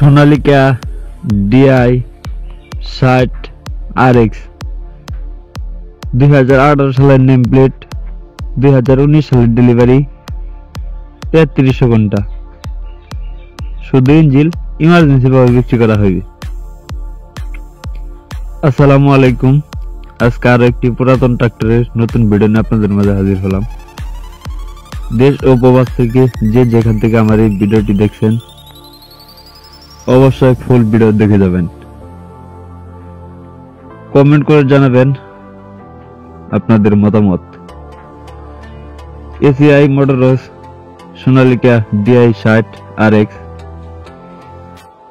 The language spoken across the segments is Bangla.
সোনালিকা DI 60 RX 2018 সালের নেম প্লেট, 2019 সালের ডেলিভারি, 3300 ঘন্টা। শুধু ইঞ্জিন ইমার্জেন্সি ভাবে বিক্রি করা হইবে। আসসালামু আলাইকুম। আজকে আরো একটি পুরাতন ট্রাক্টরের নতুন ভিডিও নিয়ে আপনাদের মাঝে হাজির হলাম। দেশ ও প্রবাস থেকে যে যেখান থেকে আমার এই ভিডিওটি দেখছেন অবশ্যই ফুল ভিডিও দেখে যাবেন। কমেন্ট করে জানাবেন আপনাদের মতামত। ACI motors Sonalika DI 60 RX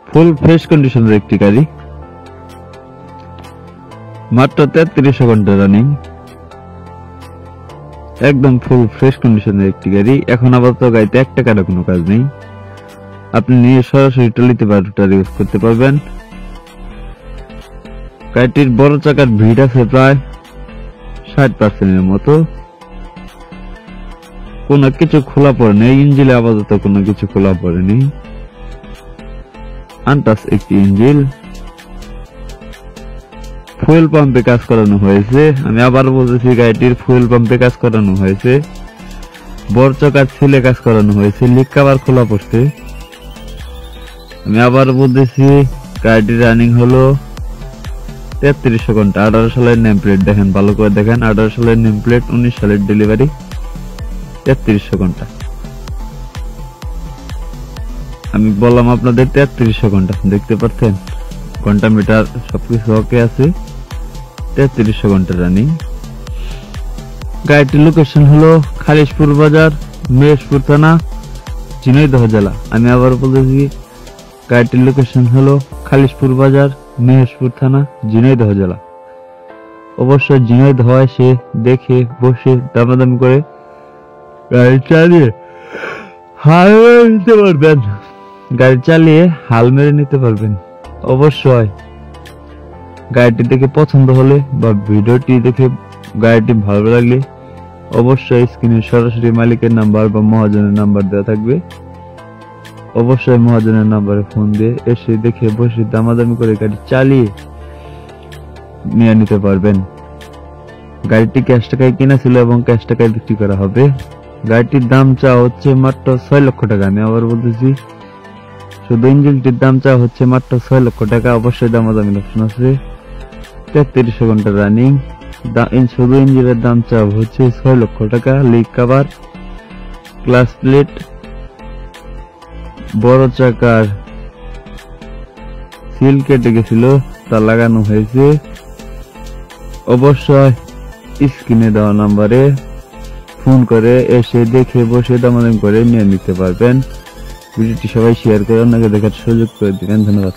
full fresh কন্ডিশনের একটি গাড়ি, মাত্র 3300 ঘন্টা রানিং, একদম ফুল ফ্রেশ কন্ডিশনের একটি গাড়ি। এখন আপাতত গাড়িতে এক টাকারও কোনো কাজ নেই। আপনি নিয়ে সরাসরি ট্রলিতে বা রুটার ইউজ করতে পারবেন। গাড়িটির বড় চাকার ভিড় আছে প্রায় 60% মতো। কোনো কিছু খোলা পড়েনি, ইঞ্জিনে আপাতত কোনো কিছু খোলা পড়েনি। আনটাচ একটি ইঞ্জিন। ফুয়েল পাম্পে কাজ করানো হয়েছে। আমি আবার বলতেছি, গাড়িটির ফুয়েল পাম্পে কাজ করানো হয়েছে। বড় চাকার ছিলে কাজ করানো হয়েছে। লিক কভার খোলা পড়ছে। আমি আবার বলতেছি, গাড়িটির রানিং হলো 3300 ঘন্টা। 18 সালের নেম প্লেট দেখেন, ভালো করে দেখেন। 18 সালের নেম প্লেট, 19 সালের ডেলিভারি, 3300 ঘন্টা। আমি বললাম আপনাদের 3300 ঘন্টা, দেখতে পাচ্ছেন ঘন্টা মিটার সবকিছু ওকে আছে। 3300 ঘন্টা রানিং। গাড়িটির লোকেশন হলো খালিশপুর বাজার, মেহেরপুর থানা, ঝিনাইদহ জেলা। আমি আবার বলতেছি, গাড়িটির লোকেশন হলো খালিশপুর বাজার, মেহেরপুর থানা, ঝিনাইদহ জেলা। অবশ্যই ঝিনাইদহ এসে দেখে বসে দামাদামি করে গাড়ি চালিয়ে হাল মেরে নিতে পারবেন। গাড়ি চালিয়ে হাল মেরে নিতে পারবেন। অবশ্যই গাড়িটি দেখে পছন্দ হলে বা ভিডিওটি দেখে গাড়িটি ভালো লাগলে অবশ্যই স্ক্রিনে সরাসরি মালিকের নাম্বার বা মহাজনের নাম্বার দেওয়া থাকবে। অবশ্যই মহাজনের নাম্বারে ফোন দিয়ে এসে দেখে বসে দামাদামি করে গাড়ি চালিয়ে নিয়ে নিতে পারবেন। গাড়িটি ক্যাশ টাকায় কেনা ছিল এবং ক্যাশ টাকায় বিক্রি করা হবে। গাড়িটির দাম চাওয়া হচ্ছে মাত্র 6 লক্ষ টাকা। আমি আবার বলতেছি, শুধু ইঞ্জিনটির দাম চাওয়া হচ্ছে মাত্র 6 লক্ষ টাকা। অবশ্যই দামাদামি অপশন আছে। 3300 ঘন্টা রানিং। শুধু ইঞ্জিনের দাম চাওয়া হচ্ছে 6 লক্ষ টাকা। লিক কভার, ক্লাস প্লেট, বড় চাকার সিল কেটে গেছিল, তা লাগানো হয়েছে। অবশ্যই স্ক্রিনে দেওয়া নাম্বারে ফোন করে এসে দেখে বসে দামাদামি করে নিয়ে নিতে পারবেন। ভিডিওটি সবাই শেয়ার করে অন্যকে দেখার সুযোগ করে দিবেন। ধন্যবাদ।